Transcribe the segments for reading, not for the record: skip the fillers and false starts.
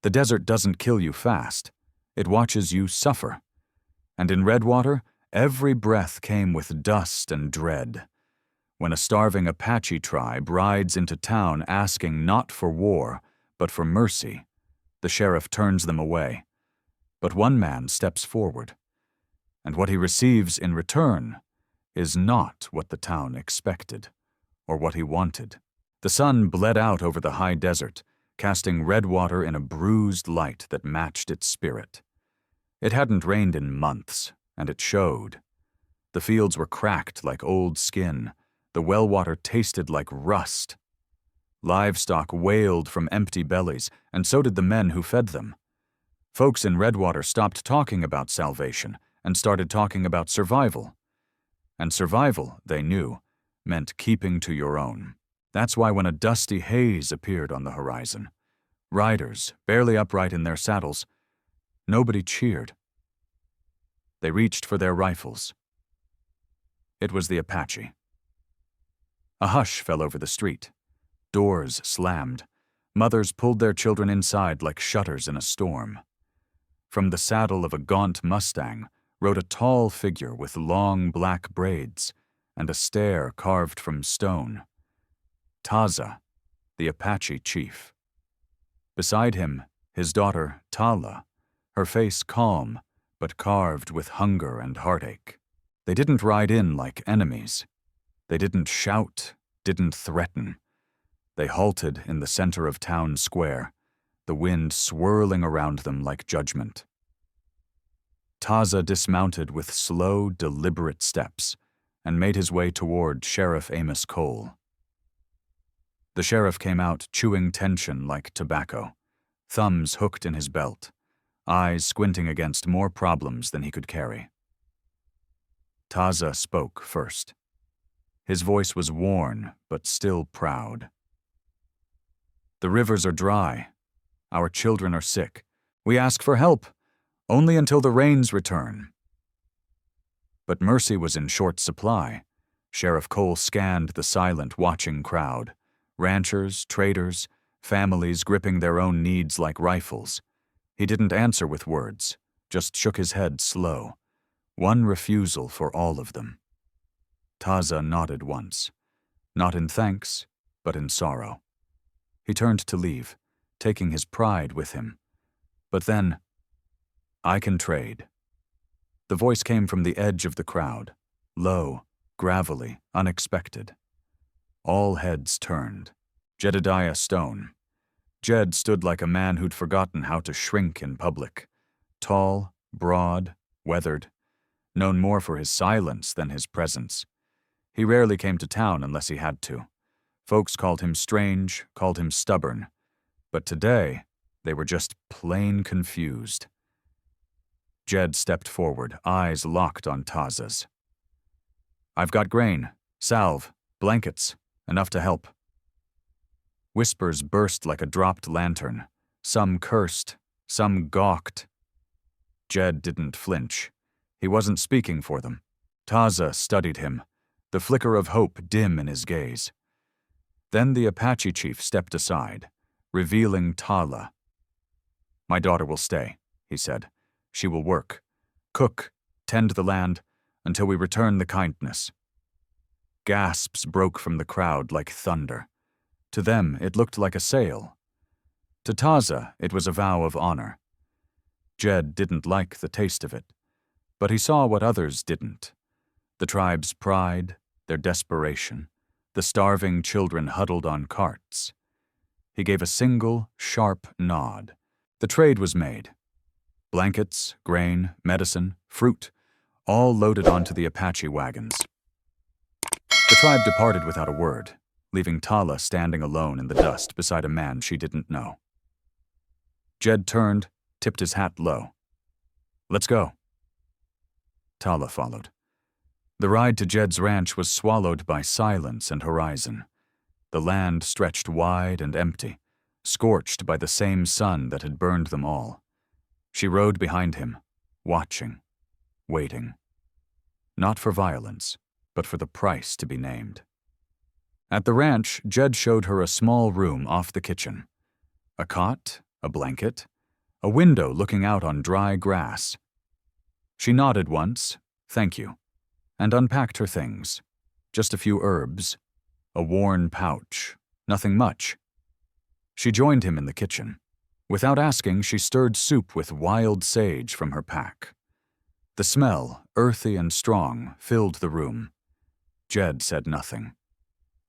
The desert doesn't kill you fast. It watches you suffer. And in Redwater, every breath came with dust and dread. When a starving Apache tribe rides into town asking not for war, but for mercy, the sheriff turns them away. But one man steps forward, and what he receives in return is not what the town expected, or what he wanted. The sun bled out over the high desert, casting Redwater in a bruised light that matched its spirit. It hadn't rained in months, and it showed. The fields were cracked like old skin. The well water tasted like rust. Livestock wailed from empty bellies, and so did the men who fed them. Folks in Redwater stopped talking about salvation and started talking about survival. And survival, they knew, meant keeping to your own. That's why when a dusty haze appeared on the horizon, riders, barely upright in their saddles, nobody cheered. They reached for their rifles. It was the Apache. A hush fell over the street. Doors slammed. Mothers pulled their children inside like shutters in a storm. From the saddle of a gaunt Mustang rode a tall figure with long black braids and a stare carved from stone. Taza, the Apache chief. Beside him, his daughter, Tala, her face calm, but carved with hunger and heartache. They didn't ride in like enemies. They didn't shout, didn't threaten. They halted in the center of town square, the wind swirling around them like judgment. Taza dismounted with slow, deliberate steps and made his way toward Sheriff Amos Cole. The sheriff came out chewing tension like tobacco, thumbs hooked in his belt, eyes squinting against more problems than he could carry. Taza spoke first. His voice was worn, but still proud. The rivers are dry. Our children are sick. We ask for help, only until the rains return. But mercy was in short supply. Sheriff Cole scanned the silent, watching crowd. Ranchers, traders, families gripping their own needs like rifles. He didn't answer with words, just shook his head slow. One refusal for all of them. Taza nodded once, not in thanks, but in sorrow. He turned to leave, taking his pride with him. But then, I can trade. The voice came from the edge of the crowd, low, gravelly, unexpected. All heads turned. Jedediah Stone. Jed stood like a man who'd forgotten how to shrink in public. Tall, broad, weathered, known more for his silence than his presence. He rarely came to town unless he had to. Folks called him strange, called him stubborn. But today, they were just plain confused. Jed stepped forward, eyes locked on Taza's. I've got grain, salve, blankets, enough to help. Whispers burst like a dropped lantern. Some cursed, some gawked. Jed didn't flinch. He wasn't speaking for them. Taza studied him, the flicker of hope dim in his gaze. Then the Apache chief stepped aside, revealing Tala. My daughter will stay, he said. She will work, cook, tend the land, until we return the kindness. Gasps broke from the crowd like thunder. To them, it looked like a sale. To Taza, it was a vow of honor. Jed didn't like the taste of it, but he saw what others didn't. The tribe's pride, their desperation, the starving children huddled on carts. He gave a single, sharp nod. The trade was made. Blankets, grain, medicine, fruit, all loaded onto the Apache wagons. The tribe departed without a word, leaving Tala standing alone in the dust beside a man she didn't know. Jed turned, tipped his hat low. Let's go. Tala followed. The ride to Jed's ranch was swallowed by silence and horizon. The land stretched wide and empty, scorched by the same sun that had burned them all. She rode behind him, watching, waiting. Not for violence, but for the price to be named. At the ranch, Jed showed her a small room off the kitchen. A cot, a blanket, a window looking out on dry grass. She nodded once, thank you, and unpacked her things. Just a few herbs, a worn pouch, nothing much. She joined him in the kitchen. Without asking, she stirred soup with wild sage from her pack. The smell, earthy and strong, filled the room. Jed said nothing.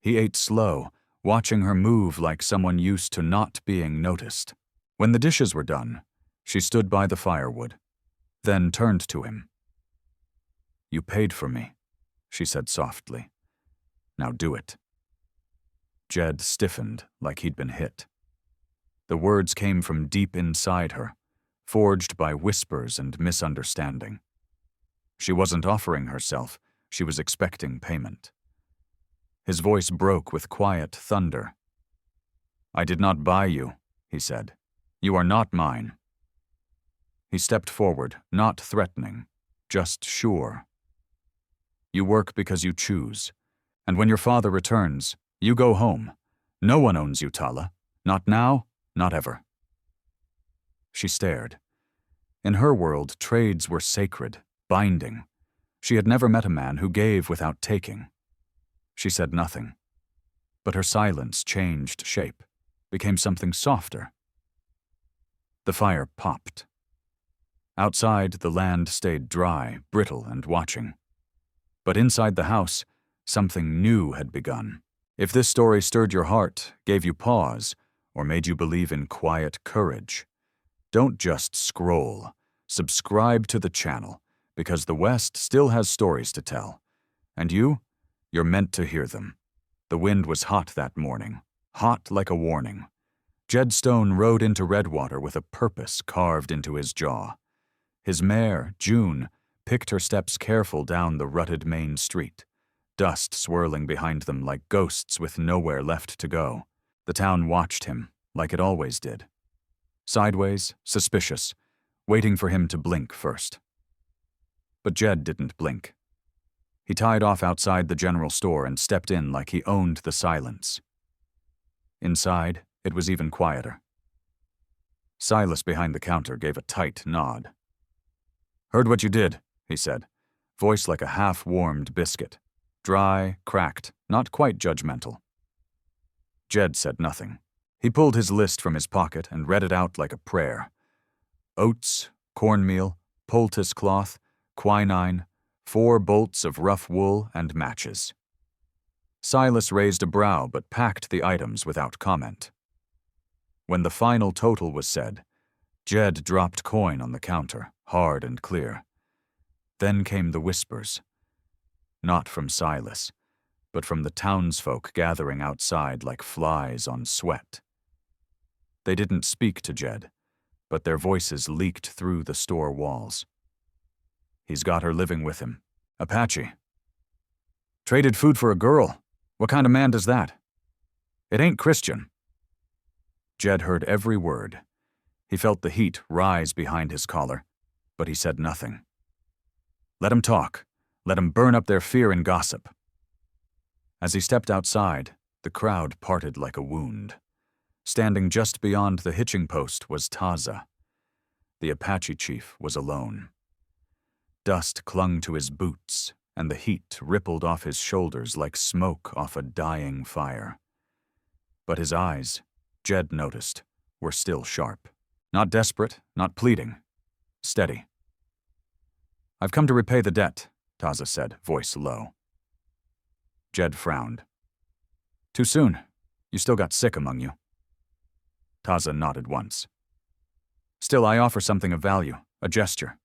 He ate slow, watching her move like someone used to not being noticed. When the dishes were done, she stood by the firewood, then turned to him. "You paid for me," she said softly. "Now do it." Jed stiffened like he'd been hit. The words came from deep inside her, forged by whispers and misunderstanding. She wasn't offering herself, she was expecting payment. His voice broke with quiet thunder. "I did not buy you," he said. "You are not mine." He stepped forward, not threatening, just sure. "You work because you choose, and when your father returns, you go home. No one owns you, Tala. Not now, not ever." She stared. In her world, trades were sacred, binding. She had never met a man who gave without taking. She said nothing, but her silence changed shape, became something softer. The fire popped. Outside, the land stayed dry, brittle, and watching. But inside the house, something new had begun. If this story stirred your heart, gave you pause, or made you believe in quiet courage, don't just scroll. Subscribe to the channel, because the West still has stories to tell. And you're meant to hear them. The wind was hot that morning, hot like a warning. Jed Stone rode into Redwater with a purpose carved into his jaw. His mare, June, picked her steps careful down the rutted main street, dust swirling behind them like ghosts with nowhere left to go. The town watched him, like it always did. Sideways, suspicious, waiting for him to blink first. But Jed didn't blink. He tied off outside the general store and stepped in like he owned the silence. Inside, it was even quieter. Silas behind the counter gave a tight nod. "Heard what you did," he said, voice like a half-warmed biscuit. Dry, cracked, not quite judgmental. Jed said nothing. He pulled his list from his pocket and read it out like a prayer. Oats, cornmeal, poultice cloth, quinine, 4 bolts of rough wool, and matches. Silas raised a brow but packed the items without comment. When the final total was said, Jed dropped coin on the counter, hard and clear. Then came the whispers. Not from Silas, but from the townsfolk gathering outside like flies on sweat. They didn't speak to Jed, but their voices leaked through the store walls. "He's got her living with him. Apache. Traded food for a girl. What kind of man does that? It ain't Christian." Jed heard every word. He felt the heat rise behind his collar, but he said nothing. Let him talk. Let him burn up their fear and gossip. As he stepped outside, the crowd parted like a wound. Standing just beyond the hitching post was Taza. The Apache chief was alone. Dust clung to his boots, and the heat rippled off his shoulders like smoke off a dying fire. But his eyes, Jed noticed, were still sharp. Not desperate, not pleading. Steady. "I've come to repay the debt," Taza said, voice low. Jed frowned. "Too soon. You still got sick among you." Taza nodded once. "Still, I offer something of value, a gesture."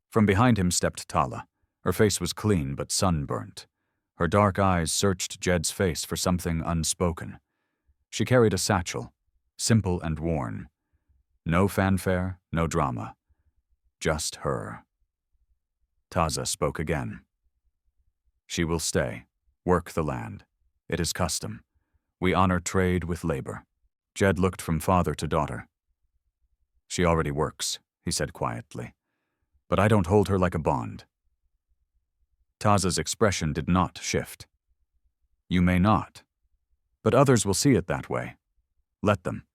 From behind him stepped Tala. Her face was clean but sunburnt. Her dark eyes searched Jed's face for something unspoken. She carried a satchel, simple and worn. No fanfare, no drama. Just her. Taza spoke again. "She will stay, work the land. It is custom. We honor trade with labor." Jed looked from father to daughter. "She already works," he said quietly. "But I don't hold her like a bond." Taza's expression did not shift. "You may not. But others will see it that way. Let them.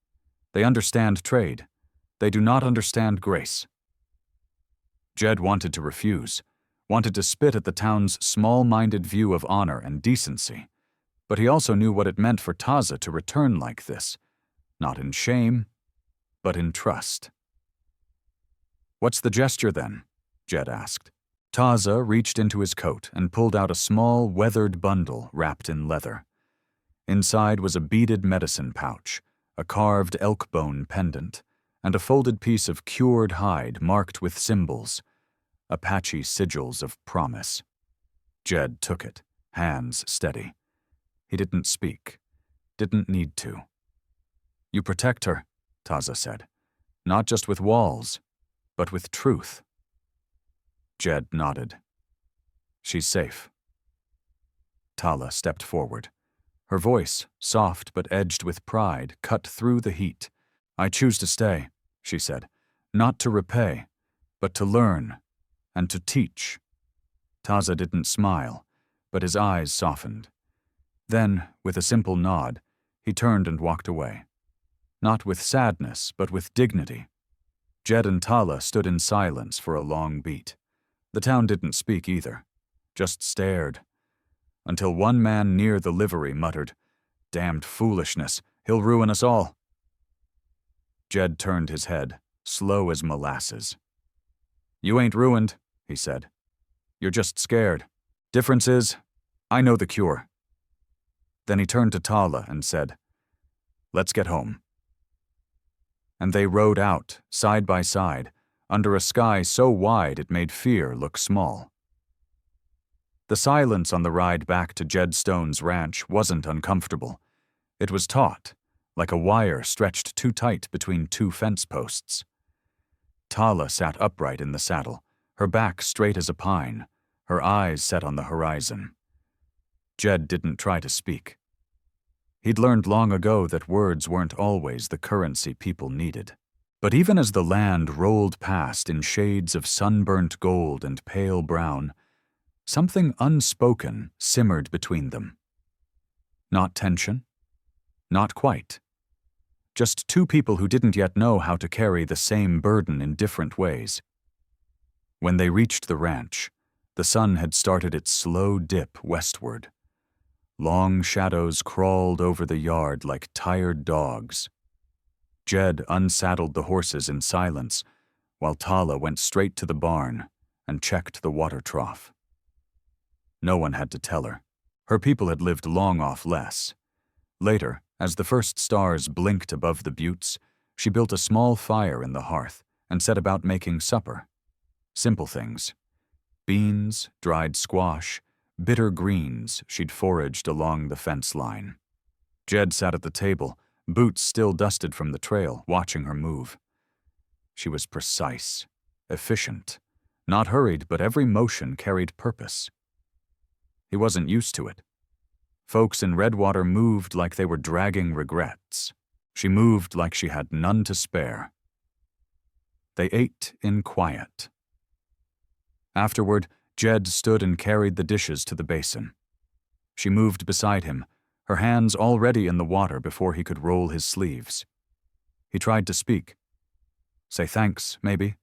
They understand trade. They do not understand grace. Jed wanted to refuse, wanted to spit at the town's small-minded view of honor and decency, but he also knew what it meant for Taza to return like this, not in shame, but in trust. "What's the gesture, then?" Jed asked. Taza reached into his coat and pulled out a small, weathered bundle wrapped in leather. Inside was a beaded medicine pouch, a carved elk bone pendant, and a folded piece of cured hide marked with symbols, Apache sigils of promise. Jed took it, hands steady. He didn't speak, didn't need to. "You protect her," Taza said, "not just with walls, but with truth." Jed nodded. "She's safe." Tala stepped forward. Her voice, soft but edged with pride, cut through the heat. "I choose to stay," she said, "not to repay, but to learn and to teach." Taza didn't smile, but his eyes softened. Then, with a simple nod, he turned and walked away. Not with sadness, but with dignity. Jed and Tala stood in silence for a long beat. The town didn't speak either, just stared, until one man near the livery muttered, "Damned foolishness, he'll ruin us all." Jed turned his head, slow as molasses. "You ain't ruined," he said. "You're just scared. Difference is, I know the cure." Then he turned to Tala and said, "Let's get home." And they rode out, side by side, under a sky so wide it made fear look small. The silence on the ride back to Jed Stone's ranch wasn't uncomfortable. It was taut, like a wire stretched too tight between two fence posts. Tala sat upright in the saddle, her back straight as a pine, her eyes set on the horizon. Jed didn't try to speak. He'd learned long ago that words weren't always the currency people needed. But even as the land rolled past in shades of sunburnt gold and pale brown, something unspoken simmered between them. Not tension, not quite. Just two people who didn't yet know how to carry the same burden in different ways. When they reached the ranch, the sun had started its slow dip westward. Long shadows crawled over the yard like tired dogs. Jed unsaddled the horses in silence, while Tala went straight to the barn and checked the water trough. No one had to tell her. Her people had lived long off less. Later, as the first stars blinked above the buttes, she built a small fire in the hearth and set about making supper. Simple things. Beans, dried squash, bitter greens she'd foraged along the fence line. Jed sat at the table, boots still dusted from the trail, watching her move. She was precise, efficient, not hurried, but every motion carried purpose. He wasn't used to it. Folks in Redwater moved like they were dragging regrets. She moved like she had none to spare. They ate in quiet. Afterward, Jed stood and carried the dishes to the basin. She moved beside him, her hands already in the water before he could roll his sleeves. He tried to speak. Say thanks, maybe.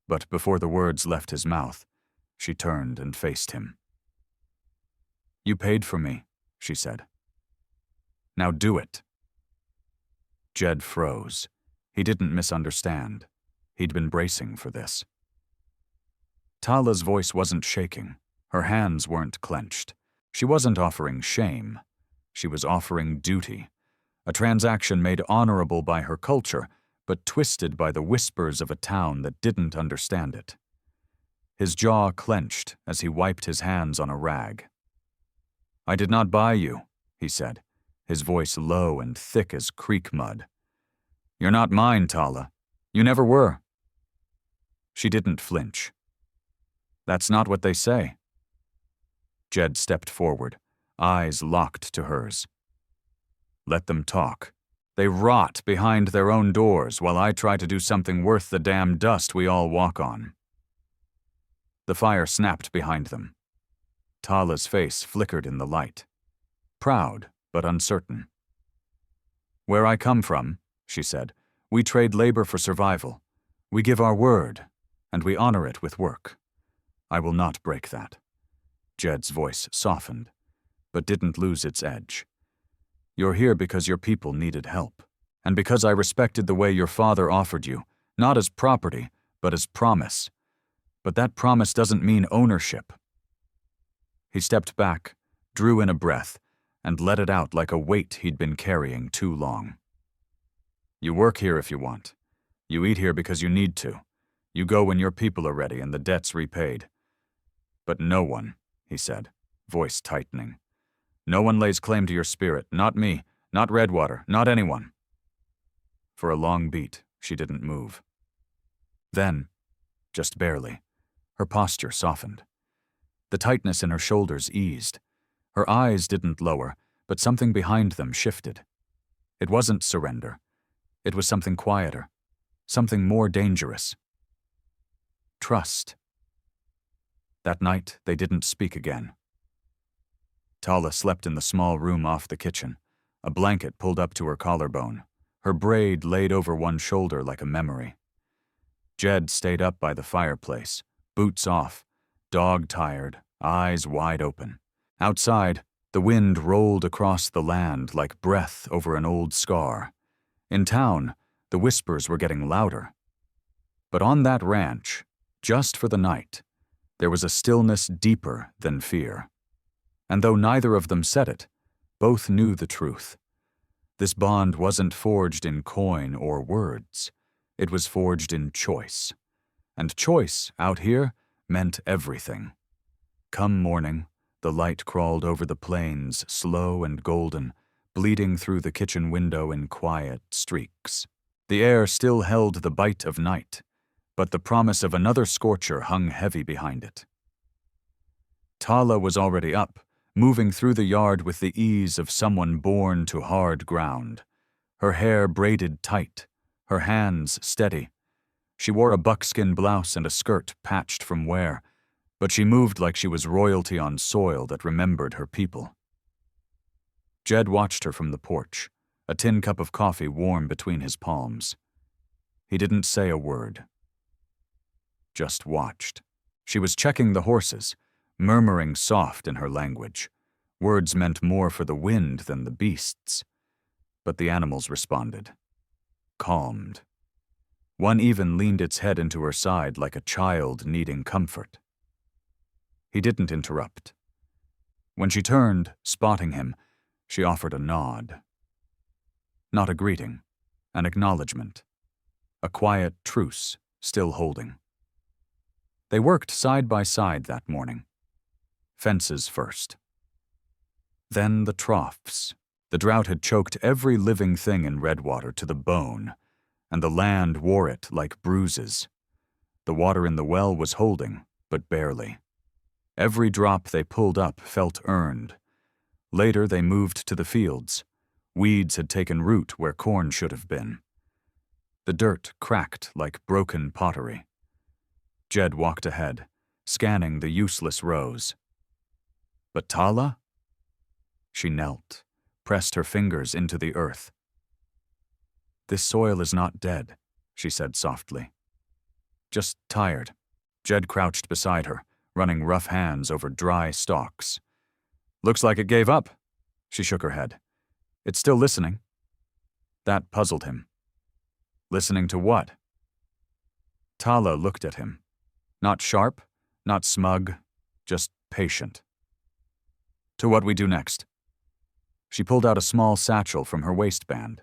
But before the words left his mouth, she turned and faced him. "You paid for me," she said. "Now do it." Jed froze. He didn't misunderstand. He'd been bracing for this. Tala's voice wasn't shaking. Her hands weren't clenched. She wasn't offering shame. She was offering duty, a transaction made honorable by her culture, but twisted by the whispers of a town that didn't understand it. His jaw clenched as he wiped his hands on a rag. "I did not buy you," he said, his voice low and thick as creek mud. "You're not mine, Tala. You never were." She didn't flinch. "That's not what they say." Jed stepped forward, eyes locked to hers. "Let them talk. They rot behind their own doors while I try to do something worth the damn dust we all walk on." The fire snapped behind them. Tala's face flickered in the light. Proud, but uncertain. "Where I come from," she said, We trade labor for survival. We give our word, and we honor it with work. I will not break that." Jed's voice softened, but didn't lose its edge. "You're here because your people needed help, and because I respected the way your father offered you, not as property, but as promise. But that promise doesn't mean ownership." He stepped back, drew in a breath, and let it out like a weight he'd been carrying too long. "You work here if you want. You eat here because you need to. You go when your people are ready and the debt's repaid. But no one," he said, voice tightening, "no one lays claim to your spirit, not me, not Redwater, not anyone." For a long beat, she didn't move. Then, just barely, her posture softened. The tightness in her shoulders eased. Her eyes didn't lower, but something behind them shifted. It wasn't surrender. It was something quieter, something more dangerous. Trust. That night, they didn't speak again. Tala slept in the small room off the kitchen, a blanket pulled up to her collarbone, her braid laid over one shoulder like a memory. Jed stayed up by the fireplace, boots off, dog-tired, eyes wide open. Outside, the wind rolled across the land like breath over an old scar. In town, the whispers were getting louder. But on that ranch, just for the night, there was a stillness deeper than fear. And though neither of them said it, both knew the truth. This bond wasn't forged in coin or words. It was forged in choice. And choice, out here, meant everything. Come morning, the light crawled over the plains, slow and golden, bleeding through the kitchen window in quiet streaks. The air still held the bite of night, but the promise of another scorcher hung heavy behind it. Tala was already up, moving through the yard with the ease of someone born to hard ground. Her hair braided tight, her hands steady. She wore a buckskin blouse and a skirt patched from wear, but she moved like she was royalty on soil that remembered her people. Jed watched her from the porch, a tin cup of coffee warm between his palms. He didn't say a word. Just watched. She was checking the horses, murmuring soft in her language. Words meant more for the wind than the beasts. But the animals responded. Calmed. One even leaned its head into her side like a child needing comfort. He didn't interrupt. When she turned, spotting him, she offered a nod. Not a greeting, an acknowledgement. A quiet truce, still holding. They worked side by side that morning. Fences first. Then the troughs. The drought had choked every living thing in Redwater to the bone, and the land wore it like bruises. The water in the well was holding, but barely. Every drop they pulled up felt earned. Later they moved to the fields. Weeds had taken root where corn should have been. The dirt cracked like broken pottery. Jed walked ahead, scanning the useless rows. But Tala? She knelt, pressed her fingers into the earth. This soil is not dead, she said softly. Just tired. Jed crouched beside her, running rough hands over dry stalks. Looks like it gave up. She shook her head. It's still listening. That puzzled him. Listening to what? Tala looked at him. Not sharp, not smug, just patient. To what we do next. She pulled out a small satchel from her waistband.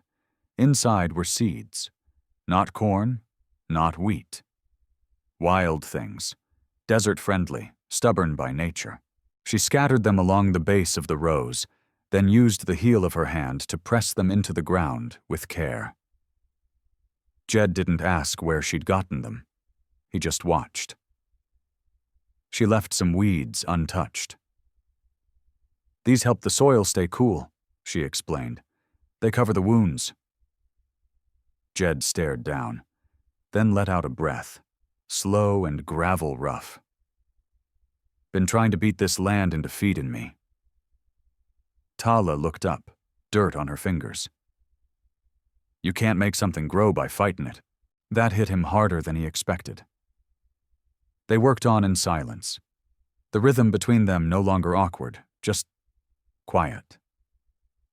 Inside were seeds. Not corn, not wheat. Wild things. Desert-friendly, stubborn by nature. She scattered them along the base of the rows, then used the heel of her hand to press them into the ground with care. Jed didn't ask where she'd gotten them. He just watched. She left some weeds untouched. These help the soil stay cool, she explained. They cover the wounds. Jed stared down, then let out a breath, slow and gravel rough. Been trying to beat this land into feed in me. Tala looked up, dirt on her fingers. You can't make something grow by fighting it. That hit him harder than he expected. They worked on in silence. The rhythm between them no longer awkward, just quiet.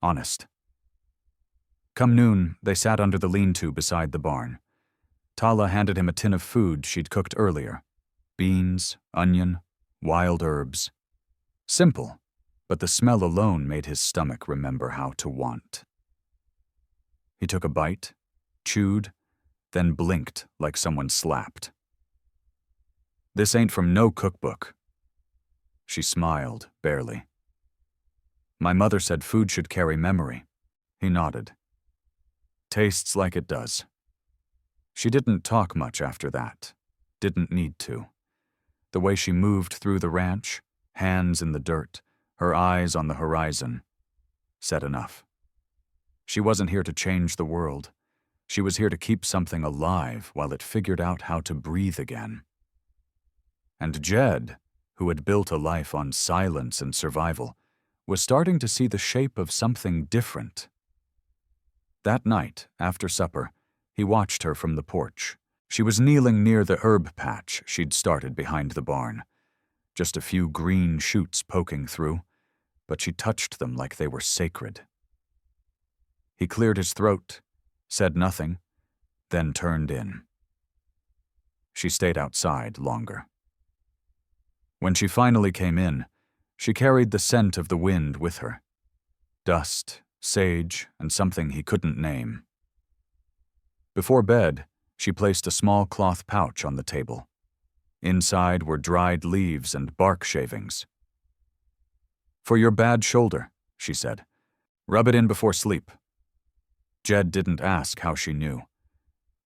Honest. Come noon, they sat under the lean-to beside the barn. Tala handed him a tin of food she'd cooked earlier. Beans, onion, wild herbs. Simple, but the smell alone made his stomach remember how to want. He took a bite, chewed, then blinked like someone slapped. This ain't from no cookbook. She smiled, barely. My mother said food should carry memory. He nodded. Tastes like it does. She didn't talk much after that. Didn't need to. The way she moved through the ranch, hands in the dirt, her eyes on the horizon, said enough. She wasn't here to change the world. She was here to keep something alive while it figured out how to breathe again. And Jed, who had built a life on silence and survival, was starting to see the shape of something different. That night, after supper, he watched her from the porch. She was kneeling near the herb patch she'd started behind the barn. Just a few green shoots poking through, but she touched them like they were sacred. He cleared his throat, said nothing, then turned in. She stayed outside longer. When she finally came in, she carried the scent of the wind with her. Dust, sage, and something he couldn't name. Before bed, she placed a small cloth pouch on the table. Inside were dried leaves and bark shavings. For your bad shoulder, she said. Rub it in before sleep. Jed didn't ask how she knew.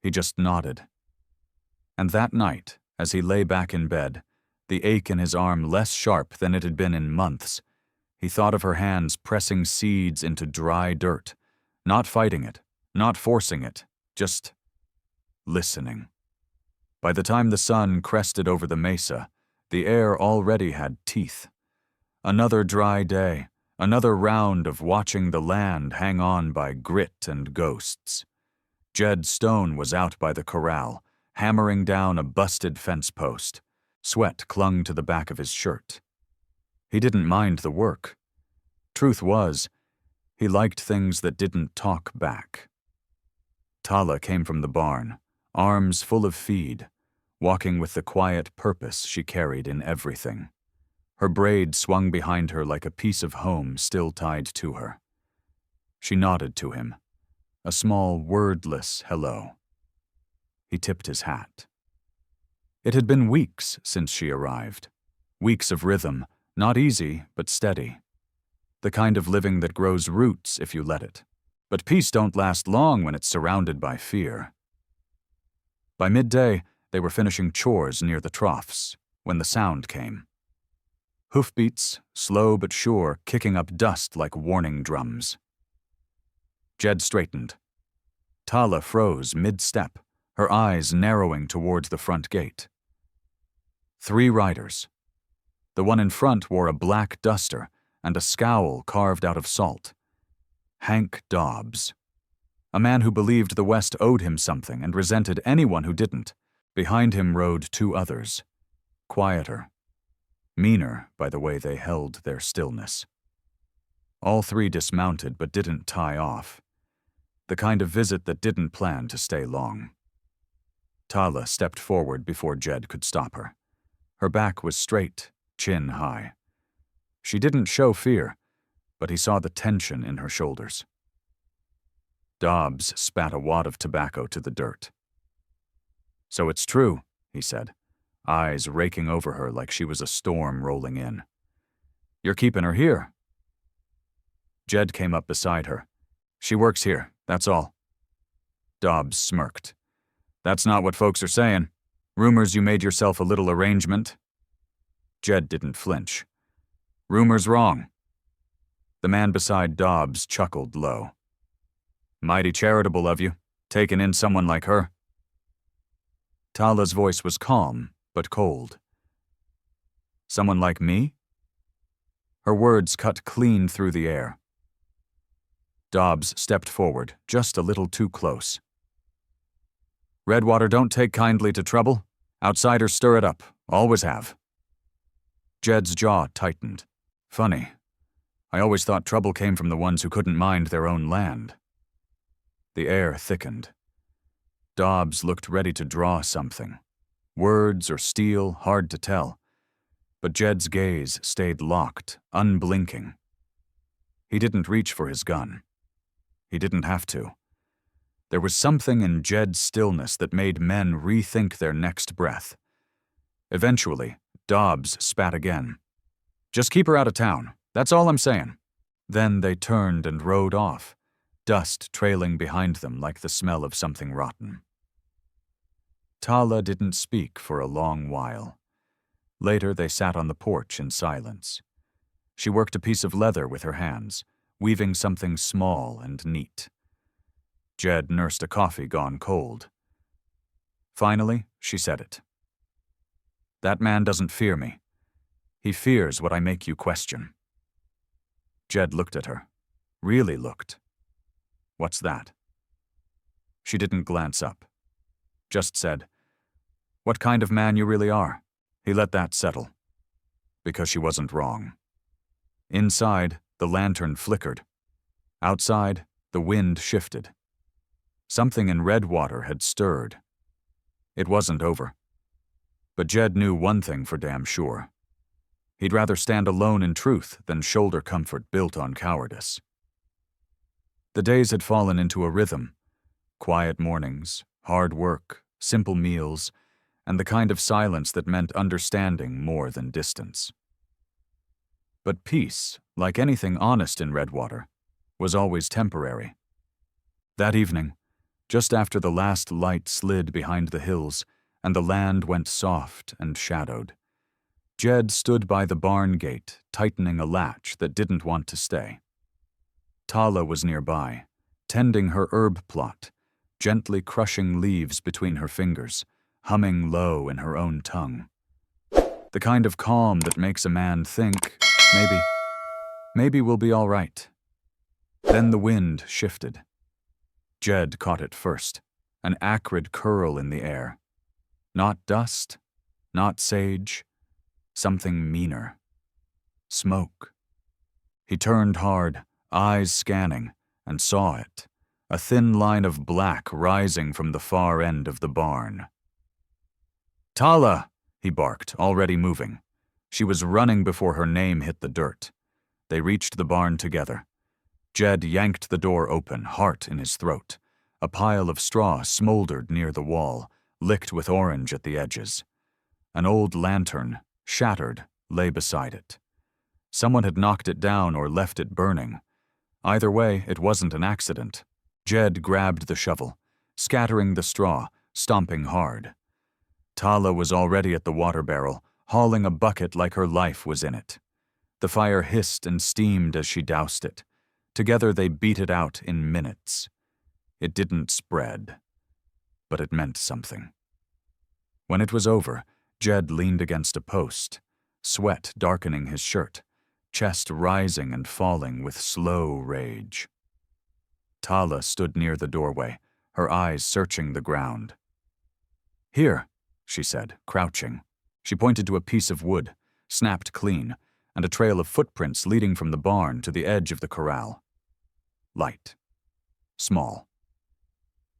He just nodded. And that night, as he lay back in bed, the ache in his arm less sharp than it had been in months, he thought of her hands pressing seeds into dry dirt, not fighting it, not forcing it, just listening. By the time the sun crested over the mesa, the air already had teeth. Another dry day, another round of watching the land hang on by grit and ghosts. Jed Stone was out by the corral, hammering down a busted fence post. Sweat clung to the back of his shirt. He didn't mind the work. Truth was, he liked things that didn't talk back. Tala came from the barn, arms full of feed, walking with the quiet purpose she carried in everything. Her braid swung behind her like a piece of home still tied to her. She nodded to him, a small, wordless hello. He tipped his hat. It had been weeks since she arrived. Weeks of rhythm, not easy, but steady. The kind of living that grows roots if you let it. But peace don't last long when it's surrounded by fear. By midday, they were finishing chores near the troughs, when the sound came. Hoofbeats, slow but sure, kicking up dust like warning drums. Jed straightened. Tala froze mid-step, her eyes narrowing towards the front gate. 3 riders. The one in front wore a black duster and a scowl carved out of salt. Hank Dobbs. A man who believed the West owed him something and resented anyone who didn't. Behind him rode 2 others. Quieter. Meaner by the way they held their stillness. All 3 dismounted but didn't tie off. The kind of visit that didn't plan to stay long. Tala stepped forward before Jed could stop her. Her back was straight, chin high. She didn't show fear, but he saw the tension in her shoulders. Dobbs spat a wad of tobacco to the dirt. So it's true, he said, eyes raking over her like she was a storm rolling in. You're keeping her here. Jed came up beside her. She works here, that's all. Dobbs smirked. That's not what folks are saying. Rumors you made yourself a little arrangement. Jed didn't flinch. Rumors wrong. The man beside Dobbs chuckled low. Mighty charitable of you, taking in someone like her. Tala's voice was calm, but cold. Someone like me? Her words cut clean through the air. Dobbs stepped forward, just a little too close. Redwater don't take kindly to trouble. Outsiders stir it up, always have. Jed's jaw tightened. Funny. I always thought trouble came from the ones who couldn't mind their own land. The air thickened. Dobbs looked ready to draw something. Words or steel, hard to tell. But Jed's gaze stayed locked, unblinking. He didn't reach for his gun. He didn't have to. There was something in Jed's stillness that made men rethink their next breath. Eventually, Dobbs spat again. Just keep her out of town. That's all I'm saying. Then they turned and rode off, dust trailing behind them like the smell of something rotten. Tala didn't speak for a long while. Later, they sat on the porch in silence. She worked a piece of leather with her hands, weaving something small and neat. Jed nursed a coffee gone cold. Finally, she said it. That man doesn't fear me. He fears what I make you question. Jed looked at her. Really looked. What's that? She didn't glance up. Just said, what kind of man you really are. He let that settle. Because she wasn't wrong. Inside, the lantern flickered. Outside, the wind shifted. Something in Redwater had stirred. It wasn't over. But Jed knew one thing for damn sure. He'd rather stand alone in truth than shoulder comfort built on cowardice. The days had fallen into a rhythm. Quiet mornings, hard work, simple meals, and the kind of silence that meant understanding more than distance. But peace, like anything honest in Redwater, was always temporary. That evening, just after the last light slid behind the hills and the land went soft and shadowed, Jed stood by the barn gate, tightening a latch that didn't want to stay. Tala was nearby, tending her herb plot, gently crushing leaves between her fingers, humming low in her own tongue. The kind of calm that makes a man think, maybe we'll be all right. Then the wind shifted. Jed caught it first, an acrid curl in the air. Not dust, not sage, something meaner. Smoke. He turned hard, eyes scanning, and saw it, a thin line of black rising from the far end of the barn. Tala, he barked, already moving. She was running before her name hit the dirt. They reached the barn together. Jed yanked the door open, heart in his throat. A pile of straw smoldered near the wall, licked with orange at the edges. An old lantern, shattered, lay beside it. Someone had knocked it down or left it burning. Either way, it wasn't an accident. Jed grabbed the shovel, scattering the straw, stomping hard. Tala was already at the water barrel, hauling a bucket like her life was in it. The fire hissed and steamed as she doused it. Together they beat it out in minutes. It didn't spread, but it meant something. When it was over, Jed leaned against a post, sweat darkening his shirt, chest rising and falling with slow rage. Tala stood near the doorway, her eyes searching the ground. Here, she said, crouching. She pointed to a piece of wood, snapped clean, and a trail of footprints leading from the barn to the edge of the corral. Light. Small.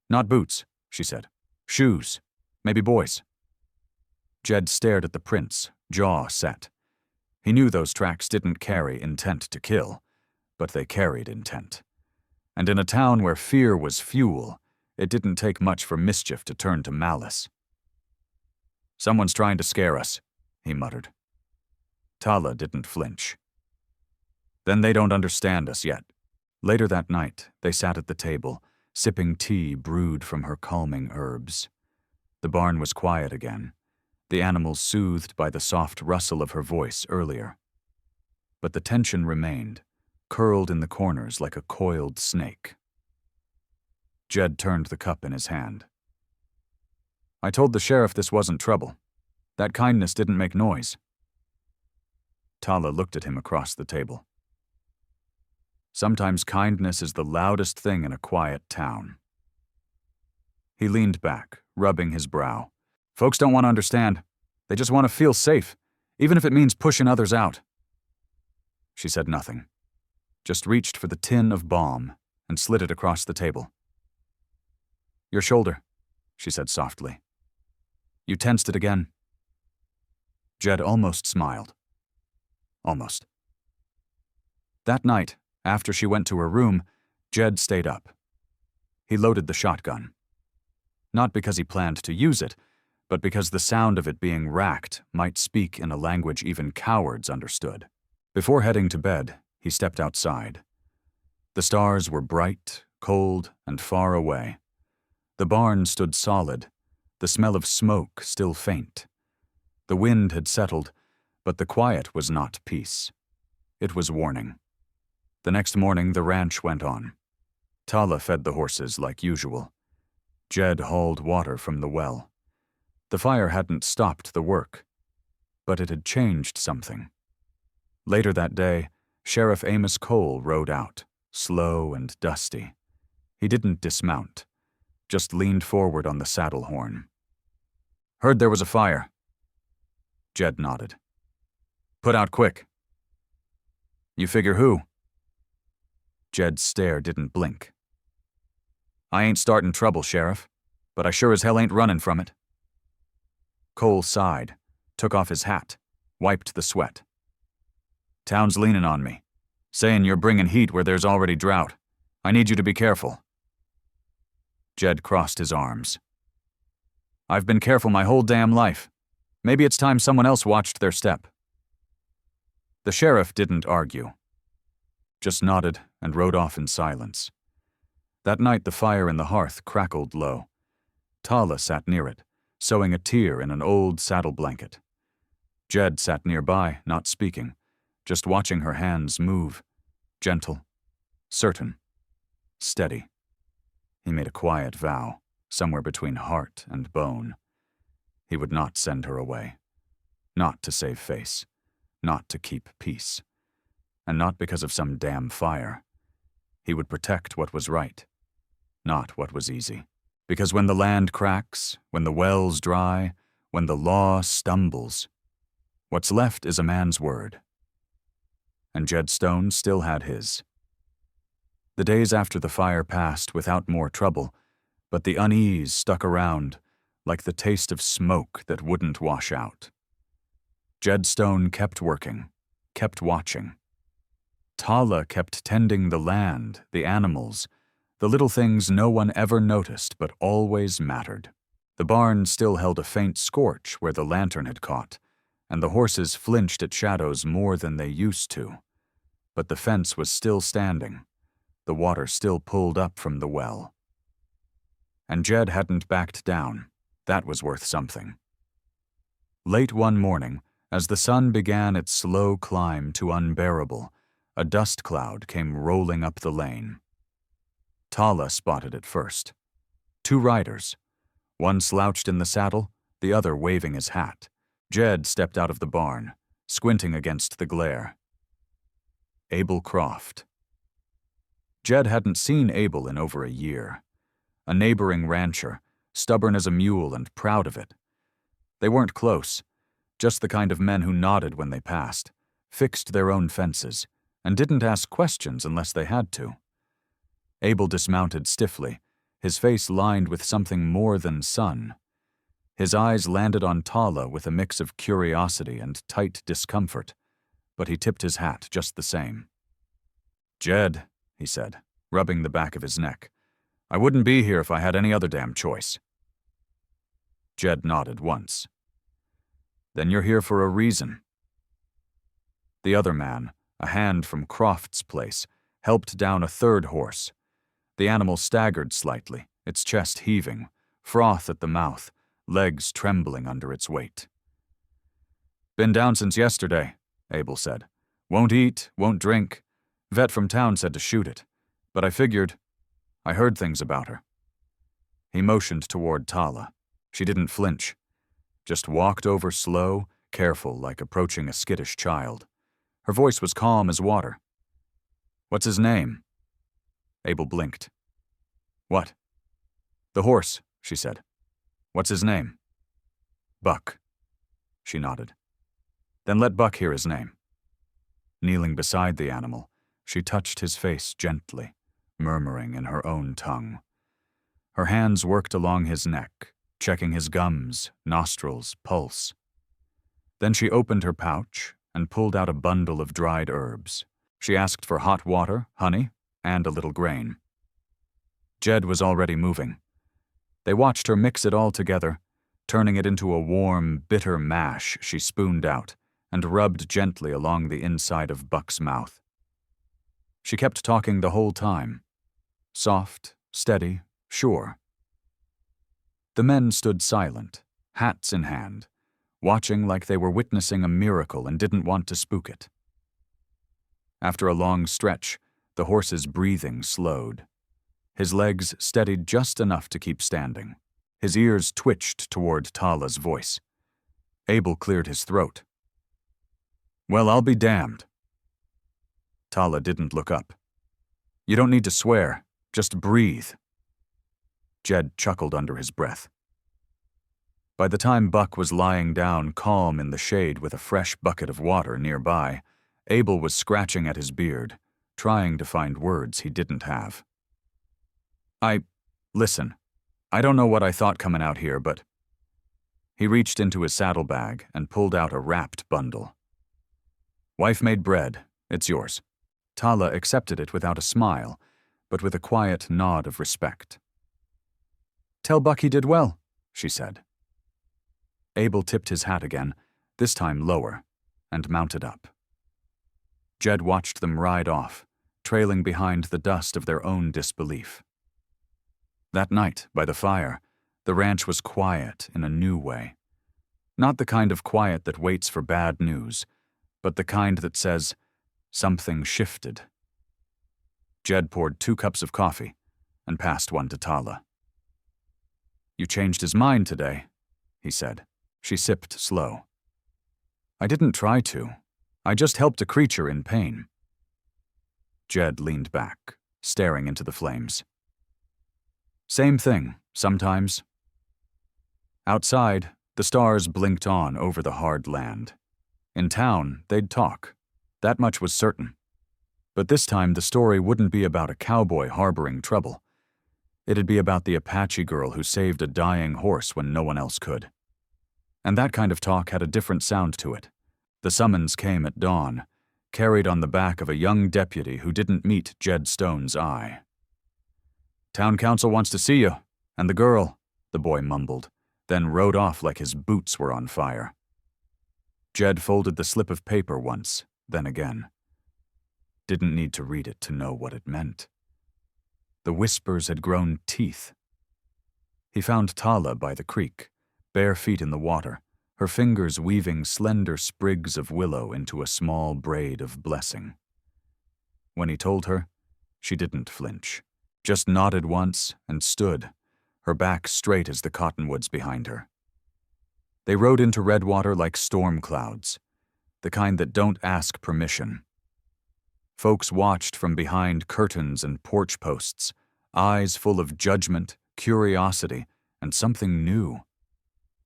Not boots, she said. Shoes. Maybe boys. Jed stared at the prints, jaw set. He knew those tracks didn't carry intent to kill, but they carried intent. And in a town where fear was fuel, it didn't take much for mischief to turn to malice. Someone's trying to scare us, he muttered. Tala didn't flinch. Then they don't understand us yet. Later that night, they sat at the table, sipping tea brewed from her calming herbs. The barn was quiet again, the animals soothed by the soft rustle of her voice earlier. But the tension remained, curled in the corners like a coiled snake. Jed turned the cup in his hand. I told the sheriff this wasn't trouble. That kindness didn't make noise. Tala looked at him across the table. Sometimes kindness is the loudest thing in a quiet town. He leaned back, rubbing his brow. Folks don't want to understand. They just want to feel safe, even if it means pushing others out. She said nothing, just reached for the tin of balm and slid it across the table. Your shoulder, she said softly. You tensed it again. Jed almost smiled. Almost. That night, after she went to her room, Jed stayed up. He loaded the shotgun. Not because he planned to use it, but because the sound of it being racked might speak in a language even cowards understood. Before heading to bed, he stepped outside. The stars were bright, cold, and far away. The barn stood solid, the smell of smoke still faint. The wind had settled, but the quiet was not peace. It was warning. The next morning, the ranch went on. Tala fed the horses like usual. Jed hauled water from the well. The fire hadn't stopped the work, but it had changed something. Later that day, Sheriff Amos Cole rode out, slow and dusty. He didn't dismount, just leaned forward on the saddle horn. Heard there was a fire. Jed nodded. Put out quick. You figure who? Jed's stare didn't blink. I ain't starting trouble, Sheriff, but I sure as hell ain't running from it. Cole sighed, took off his hat, wiped the sweat. Town's leaning on me, saying you're bringing heat where there's already drought. I need you to be careful. Jed crossed his arms. I've been careful my whole damn life. Maybe it's time someone else watched their step. The sheriff didn't argue, just nodded and rode off in silence. That night the fire in the hearth crackled low. Tala sat near it, sewing a tear in an old saddle blanket. Jed sat nearby, not speaking, just watching her hands move, gentle, certain, steady. He made a quiet vow, somewhere between heart and bone. He would not send her away. Not to save face. Not to keep peace. And not because of some damn fire. He would protect what was right, not what was easy. Because when the land cracks, when the wells dry, when the law stumbles, what's left is a man's word. And Jed Stone still had his. The days after the fire passed without more trouble, but the unease stuck around, like the taste of smoke that wouldn't wash out. Jed Stone kept working, kept watching. Tala kept tending the land, the animals, the little things no one ever noticed but always mattered. The barn still held a faint scorch where the lantern had caught, and the horses flinched at shadows more than they used to. But the fence was still standing, the water still pulled up from the well. And Jed hadn't backed down. That was worth something. Late one morning, as the sun began its slow climb to unbearable, a dust cloud came rolling up the lane. Tala spotted it first. 2 riders, one slouched in the saddle, the other waving his hat. Jed stepped out of the barn, squinting against the glare. Abel Croft. Jed hadn't seen Abel in over a year. A neighboring rancher, stubborn as a mule and proud of it. They weren't close, just the kind of men who nodded when they passed, fixed their own fences, and didn't ask questions unless they had to. Abel dismounted stiffly, his face lined with something more than sun. His eyes landed on Tala with a mix of curiosity and tight discomfort, but he tipped his hat just the same. Jed, he said, rubbing the back of his neck, I wouldn't be here if I had any other damn choice. Jed nodded once. Then you're here for a reason. The other man, a hand from Croft's place, helped down a 3rd horse. The animal staggered slightly, its chest heaving, froth at the mouth, legs trembling under its weight. Been down since yesterday, Abel said. Won't eat, won't drink. Vet from town said to shoot it, but I figured, I heard things about her. He motioned toward Tala. She didn't flinch, just walked over slow, careful like approaching a skittish child. Her voice was calm as water. What's his name? Abel blinked. What? The horse, she said. What's his name? Buck. She nodded. Then let Buck hear his name. Kneeling beside the animal, she touched his face gently, murmuring in her own tongue. Her hands worked along his neck, checking his gums, nostrils, pulse. Then she opened her pouch and pulled out a bundle of dried herbs. She asked for hot water, honey, and a little grain. Jed was already moving. They watched her mix it all together, turning it into a warm, bitter mash she spooned out and rubbed gently along the inside of Buck's mouth. She kept talking the whole time. Soft, steady, sure. The men stood silent, hats in hand, watching like they were witnessing a miracle and didn't want to spook it. After a long stretch, the horse's breathing slowed. His legs steadied just enough to keep standing. His ears twitched toward Tala's voice. Abel cleared his throat. Well, I'll be damned. Tala didn't look up. You don't need to swear, just breathe. Jed chuckled under his breath. By the time Buck was lying down calm in the shade with a fresh bucket of water nearby, Abel was scratching at his beard, trying to find words he didn't have. Listen, I don't know what I thought coming out here, but... He reached into his saddlebag and pulled out a wrapped bundle. Wife made bread, it's yours. Tala accepted it without a smile, but with a quiet nod of respect. Tell Buck he did well, she said. Abel tipped his hat again, this time lower, and mounted up. Jed watched them ride off, trailing behind the dust of their own disbelief. That night, by the fire, the ranch was quiet in a new way. Not the kind of quiet that waits for bad news, but the kind that says, something shifted. Jed poured 2 cups of coffee and passed one to Tala. You changed his mind today, he said. She sipped slow. I didn't try to. I just helped a creature in pain. Jed leaned back, staring into the flames. Same thing, sometimes. Outside, the stars blinked on over the hard land. In town, they'd talk. That much was certain. But this time, the story wouldn't be about a cowboy harboring trouble. It'd be about the Apache girl who saved a dying horse when no one else could. And that kind of talk had a different sound to it. The summons came at dawn, carried on the back of a young deputy who didn't meet Jed Stone's eye. Town council wants to see you, and the girl, the boy mumbled, then rode off like his boots were on fire. Jed folded the slip of paper once, then again. Didn't need to read it to know what it meant. The whispers had grown teeth. He found Tala by the creek, bare feet in the water, her fingers weaving slender sprigs of willow into a small braid of blessing. When he told her, she didn't flinch, just nodded once and stood, her back straight as the cottonwoods behind her. They rode into Redwater like storm clouds, the kind that don't ask permission. Folks watched from behind curtains and porch posts, eyes full of judgment, curiosity, and something new.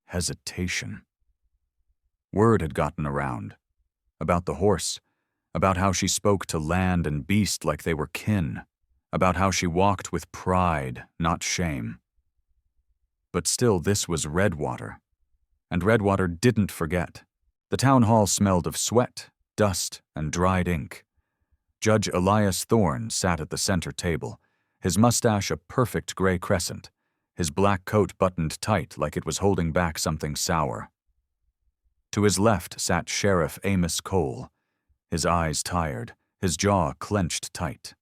Hesitation. Word had gotten around. About the horse, about how she spoke to land and beast like they were kin, about how she walked with pride, not shame. But still, this was Redwater. And Redwater didn't forget. The town hall smelled of sweat, dust, and dried ink. Judge Elias Thorne sat at the center table, his mustache a perfect gray crescent, his black coat buttoned tight like it was holding back something sour. To his left sat Sheriff Amos Cole, his eyes tired, his jaw clenched tight.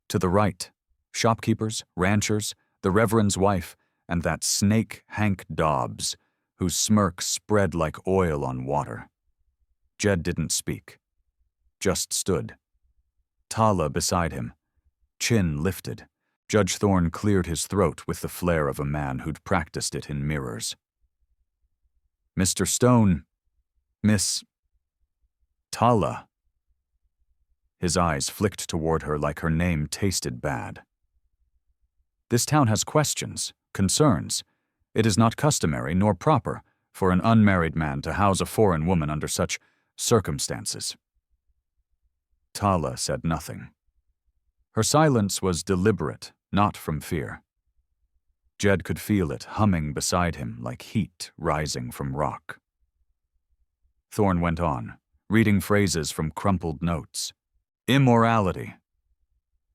To the right, shopkeepers, ranchers, the Reverend's wife, and that snake Hank Dobbs, whose smirk spread like oil on water. Jed didn't speak, just stood. Tala beside him, chin lifted. Judge Thorne cleared his throat with the flair of a man who'd practiced it in mirrors. Mr. Stone, Miss... Tala. His eyes flicked toward her like her name tasted bad. This town has questions, concerns. It is not customary nor proper for an unmarried man to house a foreign woman under such circumstances. Tala said nothing. Her silence was deliberate, not from fear. Jed could feel it humming beside him like heat rising from rock. Thorne went on, reading phrases from crumpled notes. Immorality.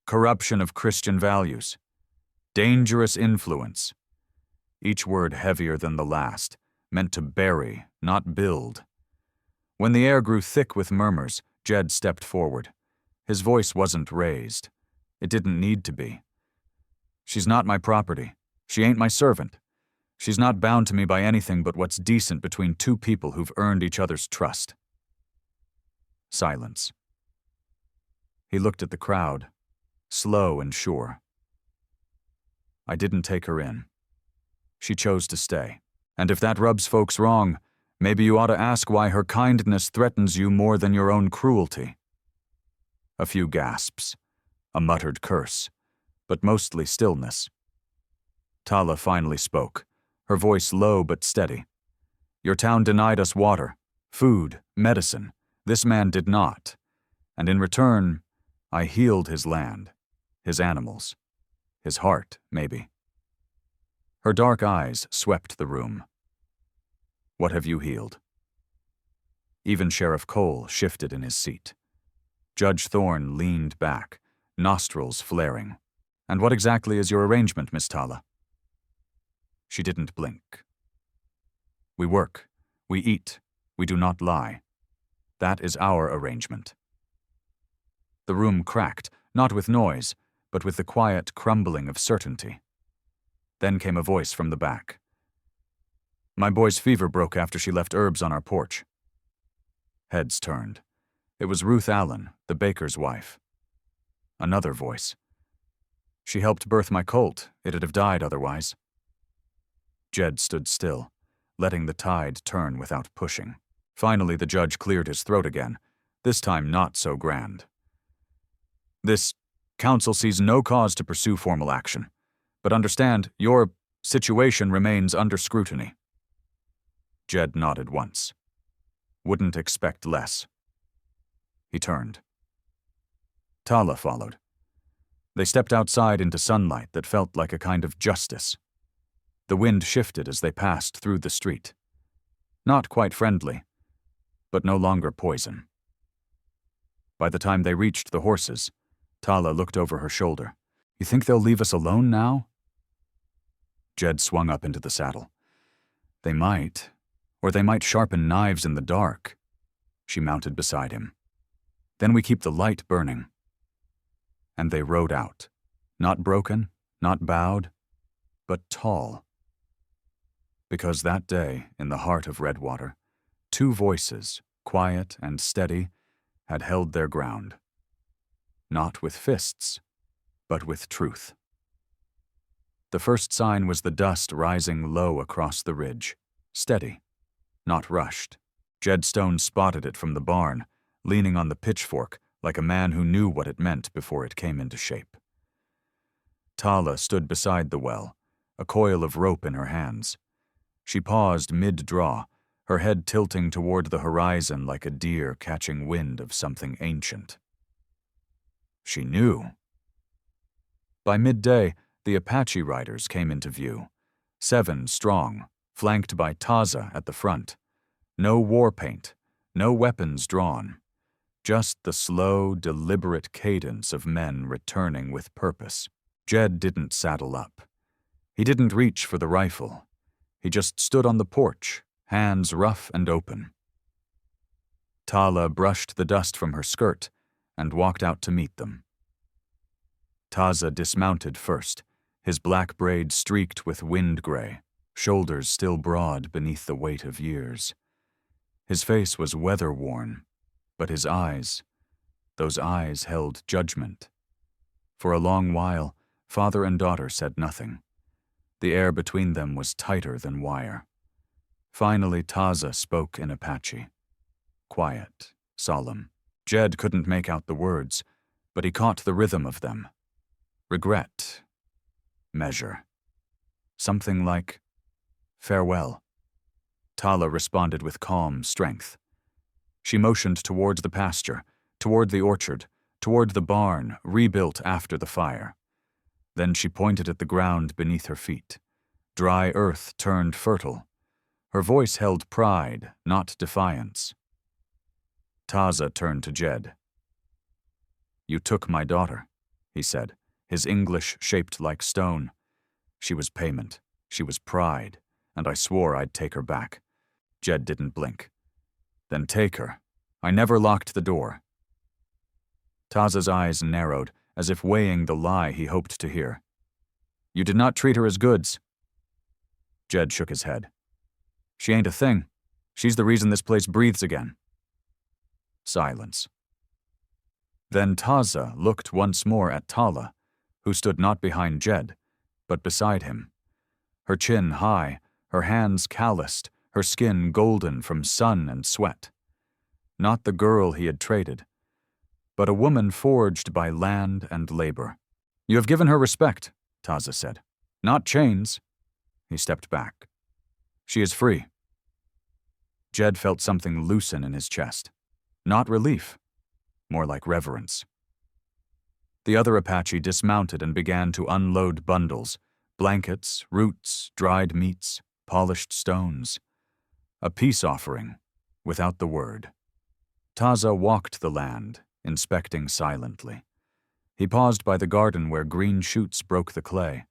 Corruption of Christian values. Dangerous influence. Each word heavier than the last, meant to bury, not build. When the air grew thick with murmurs, Jed stepped forward. His voice wasn't raised. It didn't need to be. She's not my property. She ain't my servant. She's not bound to me by anything but what's decent between two people who've earned each other's trust. Silence. He looked at the crowd, slow and sure. I didn't take her in. She chose to stay. And if that rubs folks wrong, maybe you ought to ask why her kindness threatens you more than your own cruelty. A few gasps, a muttered curse, but mostly stillness. Tala finally spoke, her voice low but steady. Your town denied us water, food, medicine. This man did not. And in return, I healed his land, his animals, his heart, maybe. Her dark eyes swept the room. What have you healed? Even Sheriff Cole shifted in his seat. Judge Thorne leaned back, nostrils flaring. And what exactly is your arrangement, Miss Tala? She didn't blink. We work, we eat, we do not lie. That is our arrangement. The room cracked, not with noise, but with the quiet crumbling of certainty. Then came a voice from the back. My boy's fever broke after she left herbs on our porch. Heads turned. It was Ruth Allen, the baker's wife. Another voice. She helped birth my colt. It'd have died otherwise. Jed stood still, letting the tide turn without pushing. Finally, the judge cleared his throat again, this time not so grand. This council sees no cause to pursue formal action, but understand your situation remains under scrutiny. Jed nodded once. Wouldn't expect less. He turned. Tala followed. They stepped outside into sunlight that felt like a kind of justice. The wind shifted as they passed through the street. Not quite friendly, but no longer poison. By the time they reached the horses, Tala looked over her shoulder. You think they'll leave us alone now? Jed swung up into the saddle. They might, or they might sharpen knives in the dark. She mounted beside him. Then we keep the light burning. And they rode out, not broken, not bowed, but tall. Because that day, in the heart of Redwater, two voices, quiet and steady, had held their ground. Not with fists, but with truth. The first sign was the dust rising low across the ridge, steady, not rushed. Jed Stone spotted it from the barn, leaning on the pitchfork like a man who knew what it meant before it came into shape. Tala stood beside the well, a coil of rope in her hands. She paused mid-draw, her head tilting toward the horizon like a deer catching wind of something ancient. She knew. By midday, the Apache riders came into view, 7 strong, flanked by Taza at the front. No war paint, no weapons drawn. Just the slow, deliberate cadence of men returning with purpose. Jed didn't saddle up. He didn't reach for the rifle. He just stood on the porch, hands rough and open. Tala brushed the dust from her skirt and walked out to meet them. Taza dismounted first, his black braid streaked with wind gray, shoulders still broad beneath the weight of years. His face was weather-worn, but his eyes, those eyes held judgment. For a long while, father and daughter said nothing. The air between them was tighter than wire. Finally, Taza spoke in Apache. Quiet, solemn. Jed couldn't make out the words, but he caught the rhythm of them. Regret. Measure. Something like farewell. Tala responded with calm strength. She motioned towards the pasture, toward the orchard, toward the barn rebuilt after the fire. Then she pointed at the ground beneath her feet. Dry earth turned fertile. Her voice held pride, not defiance. Taza turned to Jed. "You took my daughter," he said, his English shaped like stone. "She was payment, she was pride, and I swore I'd take her back." Jed didn't blink. "Then take her. I never locked the door." Taza's eyes narrowed, as if weighing the lie he hoped to hear. "You did not treat her as goods." Jed shook his head. "She ain't a thing. She's the reason this place breathes again." Silence. Then Taza looked once more at Tala, who stood not behind Jed, but beside him. Her chin high, her hands calloused, her skin golden from sun and sweat. Not the girl he had traded, but a woman forged by land and labor. "You have given her respect," Taza said. "Not chains." He stepped back. "She is free." Jed felt something loosen in his chest. Not relief, more like reverence. The other Apache dismounted and began to unload bundles, blankets, roots, dried meats, polished stones. A peace offering, without the word. Taza walked the land, inspecting silently. He paused by the garden where green shoots broke the clay.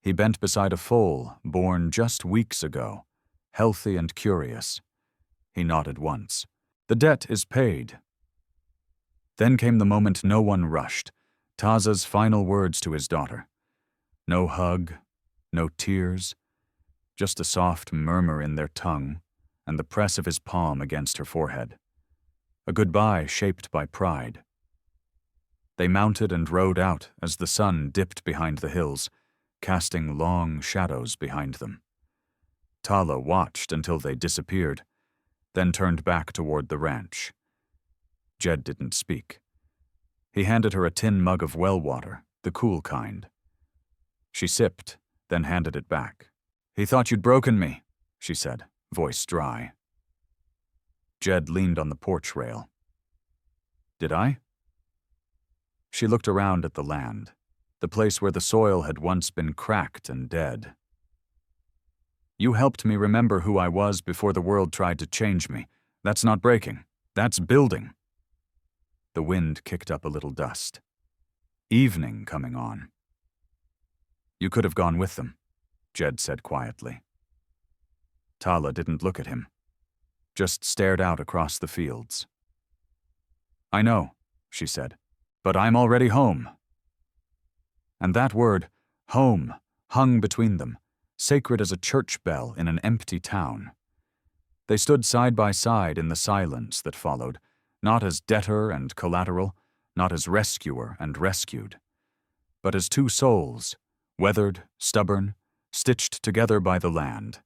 He bent beside a foal born just weeks ago, healthy and curious. He nodded once. "The debt is paid." Then came the moment no one rushed, Taza's final words to his daughter. No hug, no tears, just a soft murmur in their tongue and the press of his palm against her forehead. A goodbye shaped by pride. They mounted and rode out as the sun dipped behind the hills, casting long shadows behind them. Tala watched until they disappeared, then turned back toward the ranch. Jed didn't speak. He handed her a tin mug of well water, the cool kind. She sipped, then handed it back. "He thought you'd broken me," she said, voice dry. Jed leaned on the porch rail. "Did I?" She looked around at the land, the place where the soil had once been cracked and dead. "You helped me remember who I was before the world tried to change me. That's not breaking. That's building." The wind kicked up a little dust. Evening coming on. "You could have gone with them," Jed said quietly. Tala didn't look at him, just stared out across the fields. "I know," she said, "but I'm already home." And that word, home, hung between them, sacred as a church bell in an empty town. They stood side by side in the silence that followed, not as debtor and collateral, not as rescuer and rescued, but as two souls, weathered, stubborn, stitched together by the land.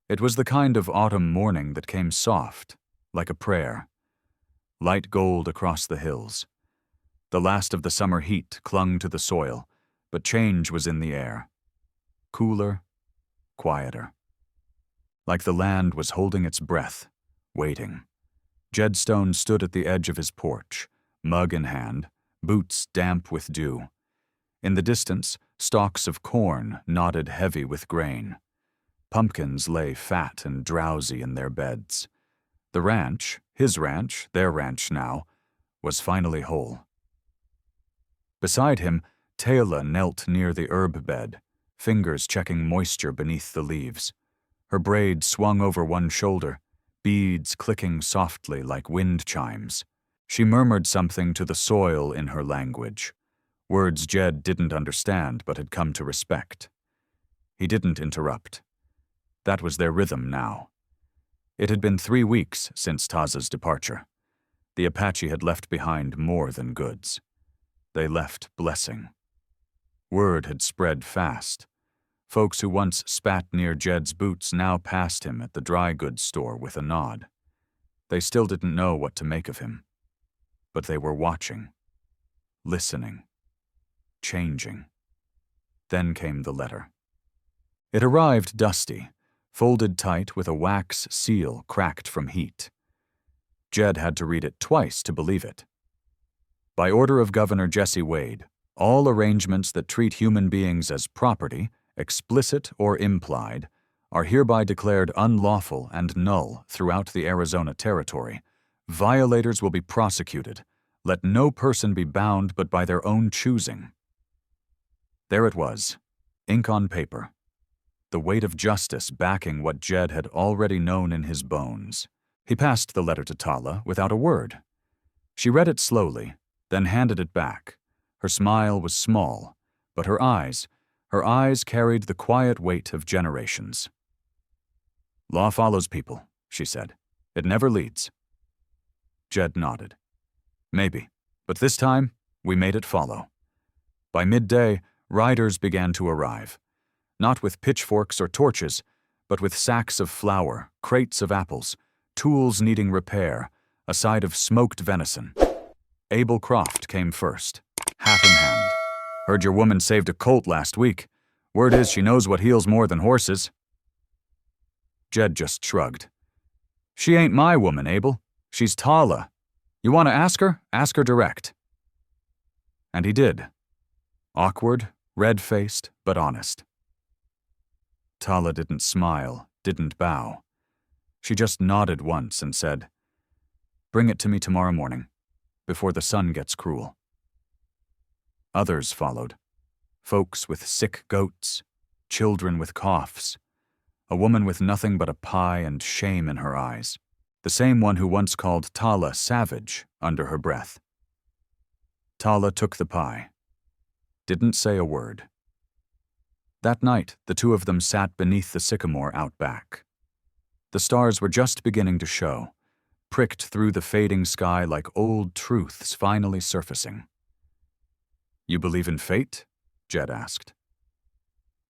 It was the kind of autumn morning that came soft, like a prayer. Light gold across the hills. The last of the summer heat clung to the soil, but change was in the air. Cooler, quieter. Like the land was holding its breath, waiting. Jed Stone stood at the edge of his porch, mug in hand, boots damp with dew. In the distance, stalks of corn nodded heavy with grain. Pumpkins lay fat and drowsy in their beds. The ranch, his ranch, their ranch now, was finally whole. Beside him, Taylor knelt near the herb bed, fingers checking moisture beneath the leaves. Her braid swung over one shoulder, beads clicking softly like wind chimes. She murmured something to the soil in her language, words Jed didn't understand but had come to respect. He didn't interrupt. That was their rhythm now. It had been 3 weeks since Taza's departure. The Apache had left behind more than goods. They left blessing. Word had spread fast. Folks who once spat near Jed's boots now passed him at the dry goods store with a nod. They still didn't know what to make of him. but they were watching, listening, changing. Then came the letter. It arrived dusty, folded tight with a wax seal cracked from heat. Jed had to read it twice to believe it. By order of Governor Jesse Wade, all arrangements that treat human beings as property, explicit or implied, are hereby declared unlawful and null throughout the Arizona Territory. Violators will be prosecuted. Let no person be bound but by their own choosing. There it was, ink on paper, the weight of justice backing what Jed had already known in his bones. He passed the letter to Tala without a word. She read it slowly, then handed it back. Her smile was small, but her eyes carried the quiet weight of generations. "Law follows people," she said. "It never leads." Jed nodded. "Maybe, but this time, we made it follow." By midday, riders began to arrive, not with pitchforks or torches, but with sacks of flour, crates of apples, tools needing repair, a side of smoked venison. Abel Croft came first, hat in hand. "Heard your woman saved a colt last week. Word is she knows what heals more than horses." Jed just shrugged. "She ain't my woman, Abel. She's Tala. You want to ask her? Ask her direct." And he did. Awkward, red-faced, but honest. Tala didn't smile, didn't bow. She just nodded once and said, "Bring it to me tomorrow morning, before the sun gets cruel." Others followed. Folks with sick goats, children with coughs, a woman with nothing but a pie and shame in her eyes, the same one who once called Tala savage under her breath. Tala took the pie. Didn't say a word. That night, the two of them sat beneath the sycamore out back. The stars were just beginning to show, pricked through the fading sky like old truths finally surfacing. "You believe in fate?" Jed asked.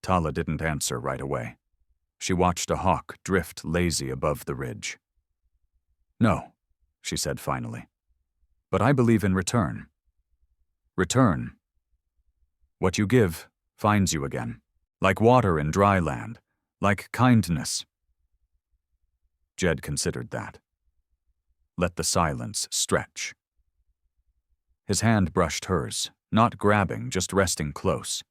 Tala didn't answer right away. She watched a hawk drift lazy above the ridge. "No," she said finally, "but I believe in return. Return. What you give finds you again, like water in dry land, like kindness." Jed considered that. Let the silence stretch. His hand brushed hers, not grabbing, just resting close.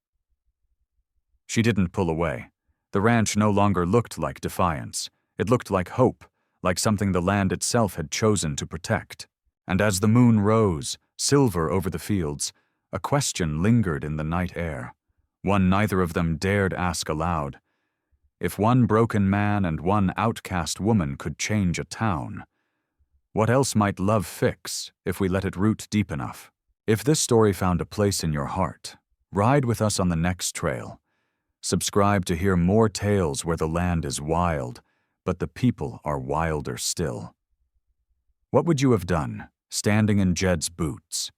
She didn't pull away. The ranch no longer looked like defiance. It looked like hope, like something the land itself had chosen to protect. And as the moon rose, silver over the fields, a question lingered in the night air, one neither of them dared ask aloud. If one broken man and one outcast woman could change a town, what else might love fix if we let it root deep enough? If this story found a place in your heart, ride with us on the next trail. Subscribe to hear more tales where the land is wild, but the people are wilder still. What would you have done, standing in Jed's boots,